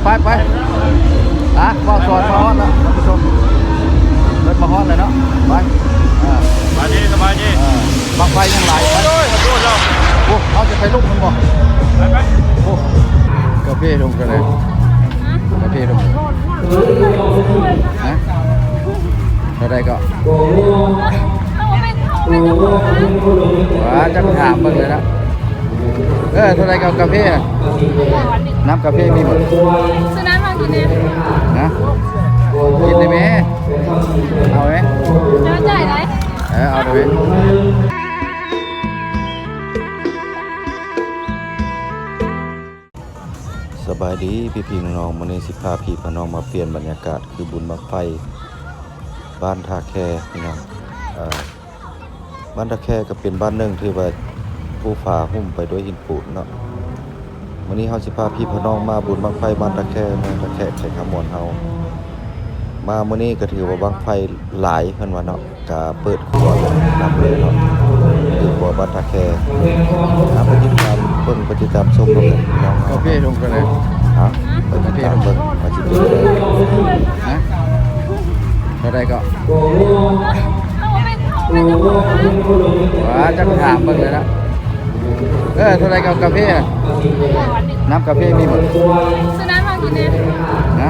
ไปอ่ะว่าสอนมาฮอดแล้วท่านผู้ชมเดินมาฮอดเลยเนาะไปสบายดีบังไฟยังไหลไปโอ้เขาจะไปลุกมันบ่โอ้กาแฟลงกันเลยกาแฟลงนะอะไรก็จะถามมึงเลยนะเท่าไรกับกาแฟน้ำกาแฟมีหมดซื้อน้ำมากินเนี่ยนะกินได้ไหมเอาไหมจะจ่ายไหมเอาได้ไหมสบายดีพี่น้องๆวันนี้สิพาพี่น้องมาเปลี่ยนบรรยากาศคือบุญบั้งไฟบ้านท่าแคพี่น้องบ้านท่าแคก็เป็นบ้านหนึ่งที่ว่าผู้ฝ่าหุ้มไปด้วยหินปูนเนาะวันนี้เฮาสิพาพี่น้องมาบุญบั้งไฟบ้านท่าแคแข่งขมวนเฮามามื้อนี้ก็ถือว่าบั้งไฟหลายเพิ่นว่าเนาะก็เปิดครัวเลยนำเลยเนาะคือครัวบ้านท่าแคไปติดตามเบิ่งไปติดตามชมกันน้องก็พี่ลงกันเลยไปติดตามเบิ่งมาสิเป็นนะเท่าใดก็จะถามเบิ่งเลยนะเท่าไรกับกาแฟน้ำกาแฟมีหมดซื้อน้ำมากินเนี่ยนะ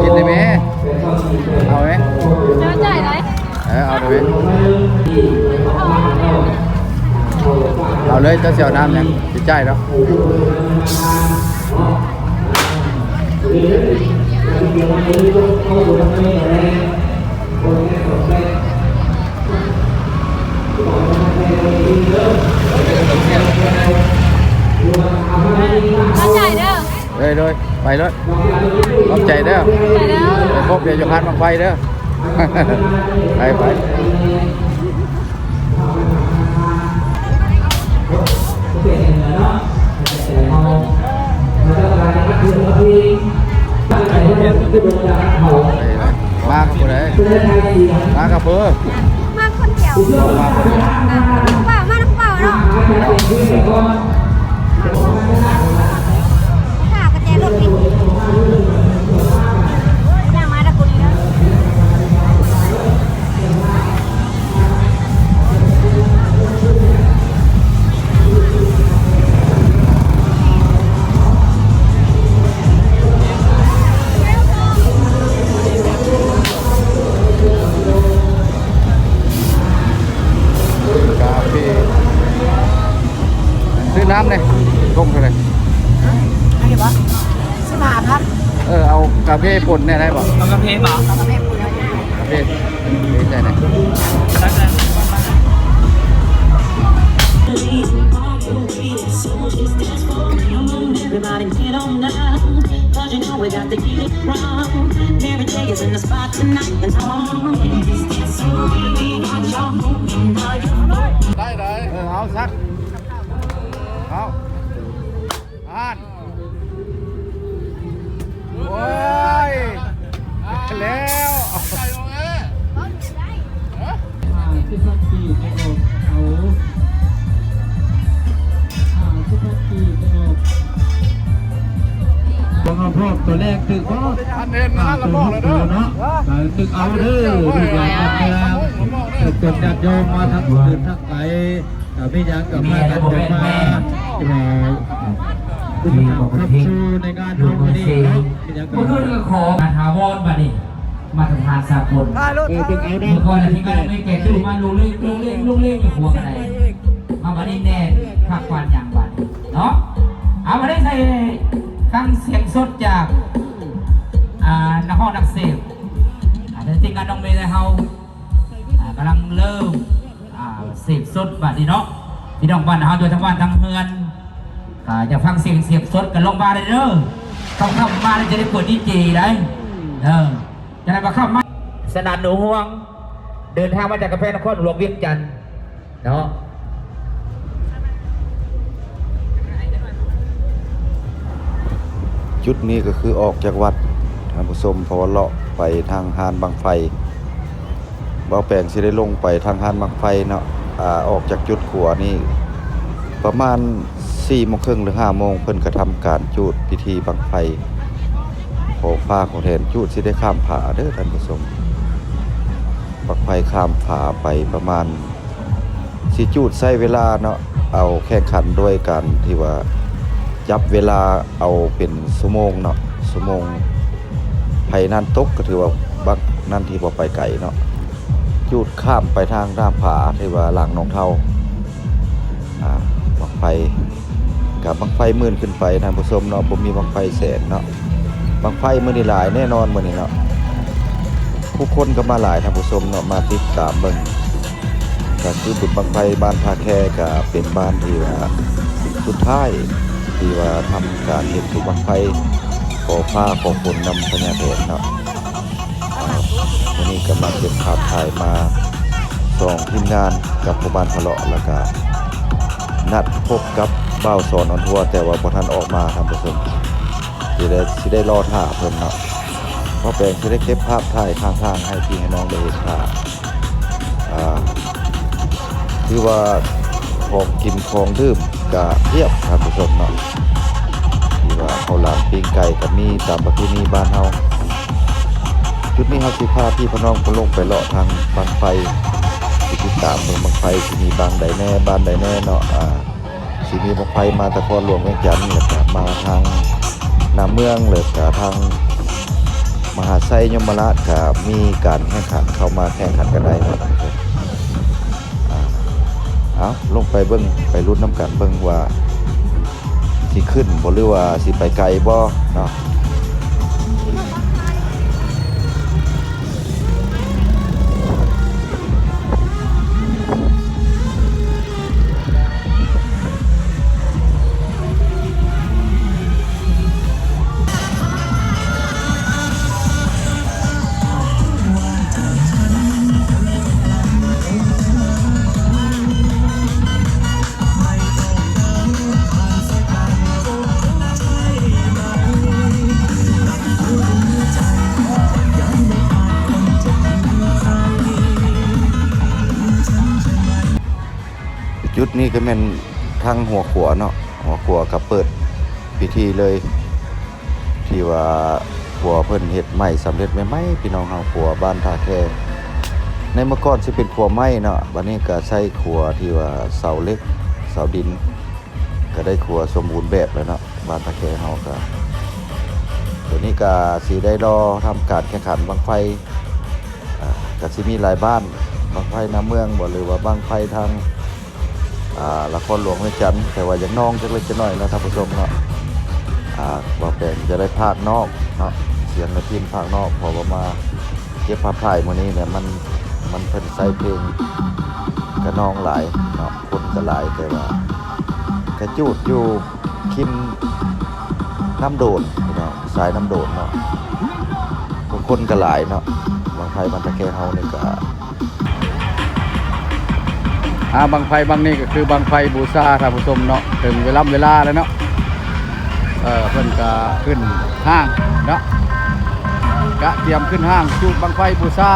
กินได้ไหมเอาไหมจะจ่ายไหมเอาได้ไหมเอาเลยจะเสียวน้ำเนี่ยจะจ่ายแล้วเอาจ่ายเด้อเลยไปเลยขอบใจเด้อไปพบเดี๋ยวจะพานบังไฟเด้อไปมากับคนไหนมากับเพื่อมาคนเดียวมาคนเดียวเปล่ามาน้ำเปล่าเนาะค่ะกระเจี๊ยบรถกินย่างมาตะกุนเนาะซื้อน้ำเลยลงเลยอะไรวะ15,000เอากาแฟป่นเนี่ยได้ป่ะเอากาแฟเปล่ากาแฟป่นกาแฟใช่ไหมได้เอาสักเอาโอ้ยแล้วที่พักปีจะออกเขาที่พักปีจะออกบางพวกตัวแรกตึกก็ตัวหกตัวเนาะตึกเอาเด้อตึกใหญ่กันแล้วตึกจนจัดโยมมาทั้งคืนทั้งไกลไม่ยังกับมากันจะมามีบอกเป็นเพลงในงานดูมันเองก็คือเรื่องของการหาวอนบัดนี้มาทำงานสากลเมื่อก่อนที่การไม่แก่ดูมาลุงเล่อยู่หัวกันไหนมาบัดนี้แน่ขับควันอย่างบัดเนาะเอามาได้ใส่ฟังเสียงสดจากนักฮ้องนักเสพแต่จริงการน้องเมย์เฮากำลังเริ่มเสพสดบัดนี้เนาะพี่น้องบ้านเฮาโดยทั้งบ้านทั้งเฮือนอยากฟังเสียบสดกันลงมาเลยเด้อเข้ามาแล้วจะได้เปิดดีเจได้จะได้มาเข้ามาสนานหนูห่วงเดินทางมาจากกาแฟนครหลวงเวียงจันทร์เนาะจุดนี้ก็คือออกจากวัดท่านผู้ชมพอเลาะไปทางหานบางไฟเบาแปลงสิได้ลงไปทางหานบางไฟเนาะออกจากจุดขัวนี่ประมาณ4 โมงครึ่งหรือ5 โมงเพิ่นกระทำการจุดพิธีบังไฟ ขอฟ้าของแทนจุดสิได้ข้ามผาเด้อท่านผู้ชมบักไฟข้ามผาไปประมาณสิจุดใช้เวลาเนาะเอาแข่งขันด้วยกันที่ว่าจับเวลาเอาเป็นชั่วโมงเนาะชั่วโมงไผนั่นตกก็ถือว่าบักนั่นที่บ่ไปไกลเนาะจุดข้ามไปทางด้านผาที่ว่าหลังหนองเท่าบักไฟกับบักไฟหมื่นขึ้นไปท่านผู้ชมเนาะผมมีบักไฟแสนเนาะบักไฟมื้อนี้หลายแน่นอนมื้อนี้เนาะผู้คนก็มาหลายท่านผู้ชมเนาะมาติดตามเบิ่งก็คือบุญบักไฟบ้านท่าแคก็เป็นบ้านที่ว่าสุดท้ายที่ว่าทำการเฮ็ดบุญบักไฟขอฟ้าขอฝนนำพญาแถนเนาะวันนี้ก็มาเก็บภาพถ่ายมา2ทีมงานกับพ่อบ้านพะเลาะแล้วก็นัดพบกับบ่าวสอนออนทัวร์แต่ว่าบ่ทันออกมาท่านผู้ชมสิได้รอท่าเพิ่นเนาะเพราะแปลงสิได้เก็บภาพถ่ายข้างทางให้พี่ให้น้องได้เห็นท่าคือว่าของกินของดื่มก็เทียบท่านผู้ชมเนาะที่ว่าข้าวหลามปิ้งไก่ก็มีตามประเพณีบ้านเฮาจุดนี้เฮาสิพาพี่พี่น้องลงไปเลาะทางบังไฟติดตามเมืองบังไฟสิมีบางใดแน่บ้านใดแน่เนาะสิมีบังไฟมาตะกอนหลวงเวียงจันทน์แล้วก็มาทางน้ำเมืองเลยก็ทางมหาไซยมราชก็มีการแข่งขันเข้ามาแข่งขันกันได้เนาะเอาลงไปเบิ่งไปลุ้นน้ำกันเบิ่งว่าสิขึ้นบ่หรือว่าสิไปไกลบ่เนาะจุดนี้ก็แม่นทางหัวขัวเนาะหัวขัวก็เปิดพิธีเลยที่ว่าขัวเพิ่นเฮ็ดไม้สำเร็จใหม่ๆพี่น้องเฮาขัวบ้านท่าแคในเมื่อก่อนสิเป็นขัวไม้เนาะบัดนี้ก็ใช้ขัวที่ว่าเสาเหล็กเสาดินก็ได้ขัวสมบูรณ์แบบแล้วเนาะบ้านท่าแคเฮาก็เดี๋ยวนี้ก็สิได้รอทำการแข่งขันบั้งไฟก็สิมีหลายบ้านบั้งไฟน้ำเมืองบ่หรือว่าบั้งไฟทางละครหลวงเวียงจันทน์แต่ว่าอย่างน้องจักเล็กจะน้อยนะท่านผู้ชมเนาะบ่แปลงจะได้ภาคนอกเนาะเสียงในทีมภาคนอกพอมาเก็บภาพถ่ายมื้อนี้เนี่ยมันเพิ่นใส่เพลงกระนองหลายเนาะคนก็หลายแต่ว่ากระจูดอยู่คิมน้ำโดนเนาะสายน้ำโดนเนาะคนก็หลายเนาะบางไผมันตะแคเฮานี่ก็บังไฟบังนี่ก็คือบังไฟบูชาท่านผู้ชมเนาะถึงเวลาแล้วเนาะเพิ่นก็ขึ้นห้างเนาะก็เตรียมขึ้นห้างจุดบังไฟบูชา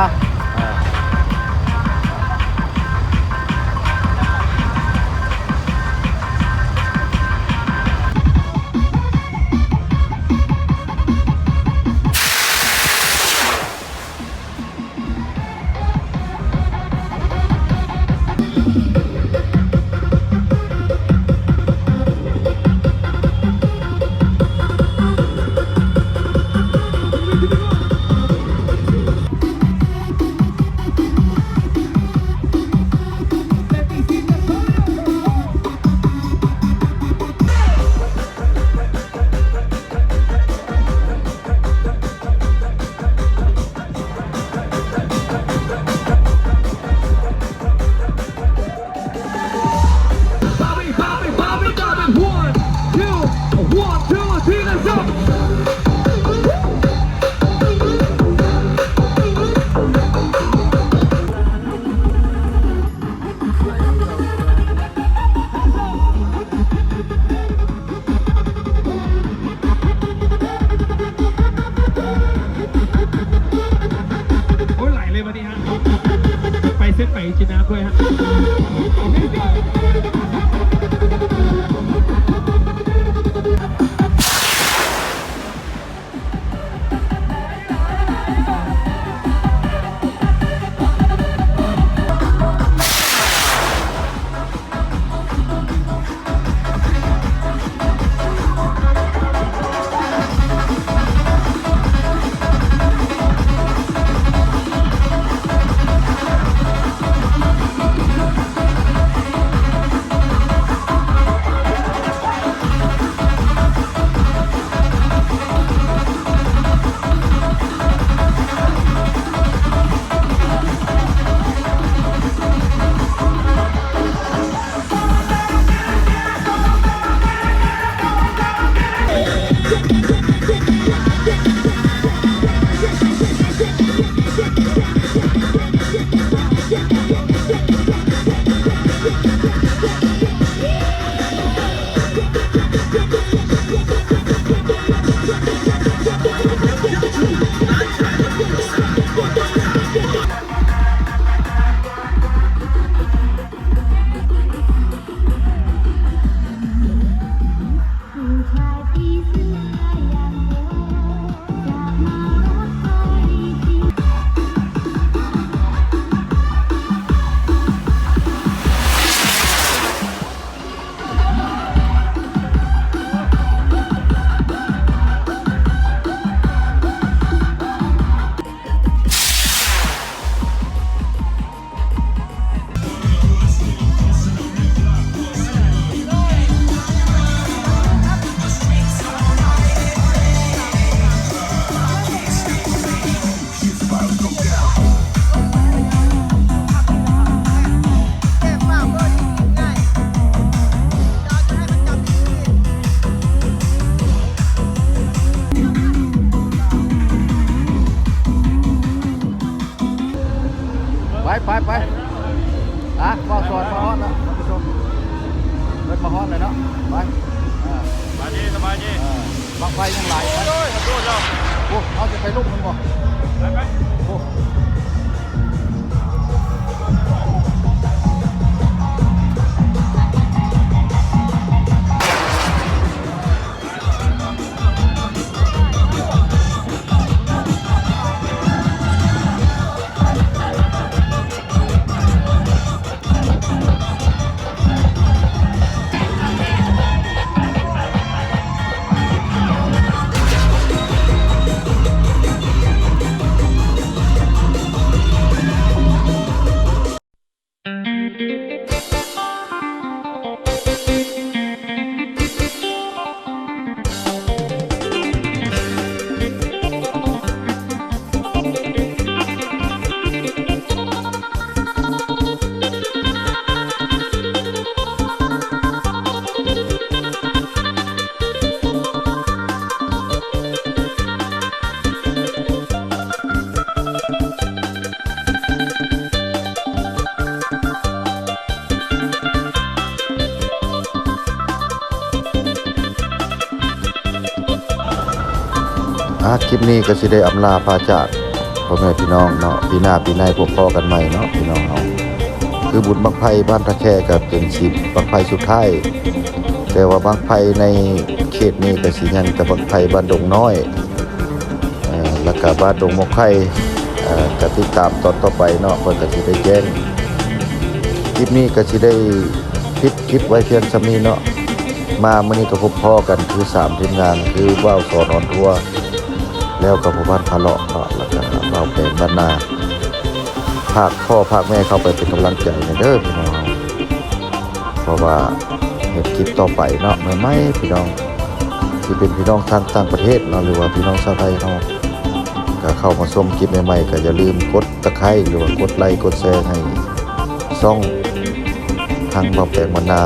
กินน้ำด้วยฮะ ไปมาสอนมาฮอดแล้วท่านผู้ชมเดินมาฮอดเลยเนาะไปสบายดีบางไฟยังไหลไปโอ้เอาจะไปลุกมันบ่ไปโอ้คลิปนี้ก็สิได้อำลาพาจากพ่อแม่พี่น้องเนาะปีหน้าปีในพบพ่อกันใหม่เนาะพี่น้องเฮาคือบุญบังไฟบ้านตะแคก็เป็น10บังไฟสุดท้ายแต่ว่าบังไฟในเขตนี้ก็สิยังแต่บังไฟบ้านดงน้อยแล้วก็บ้านดงมกไข่ก็ติดตามตอนต่อไปเนาะเพิ่นก็สิได้แจ้งคลิปนี้ก็สิได้ปิดคลิปไว้เพียงส่านี้เนาะมามื้อนี้ก็พบพ่อกันคือ3ทีมงานคือว่าวสอนออนทัวร์แล้วกับพ่อบ้านพาเลาะเนาะแล้วก็เบาแปลงบ้านนาภาคพ่อภาคแม่เข้าไปเป็นกำลังใจในเด้อพี่น้องเพราะว่าเห็นคลิปต่อไปเนาะไม่พี่น้องที่เป็นพี่น้องทางต่างประเทศเนาะหรือว่าพี่น้องชาวไทยเนาะก็เข้ามาชมคลิปใหม่ๆก็อย่าลืมกดตะไคร้หรือว่ากดไลค์กดแชร์ให้ช่องทางเบาแปลงบ้านนา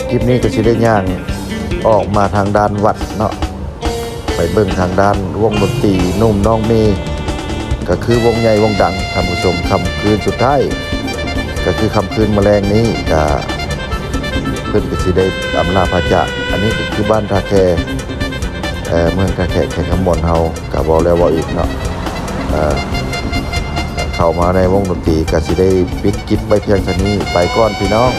คลิปนี้ก็สิได้ย่างออกมาทางด้านวัดเนาะไปเบิ่งทางด้านวงดนตรีนุ่มน้องเมย์ก็คือวงใหญ่วงดังท่านผู้ชมค่ำคืนสุดท้ายก็คือค่ำคืนแมลงนี้ก็เพิ่นก็สิได้อำลาพาจากอันนี้ก็คือบ้านท่าแคเมืองท่าแคแข่งขมวนเฮาก็บ่แล้วบ่อีกเนาะเข้ามาในวงดนตรีก็สิได้ปิดคลิปไปเพียงเท่านี้ไปก่อนพี่น้อง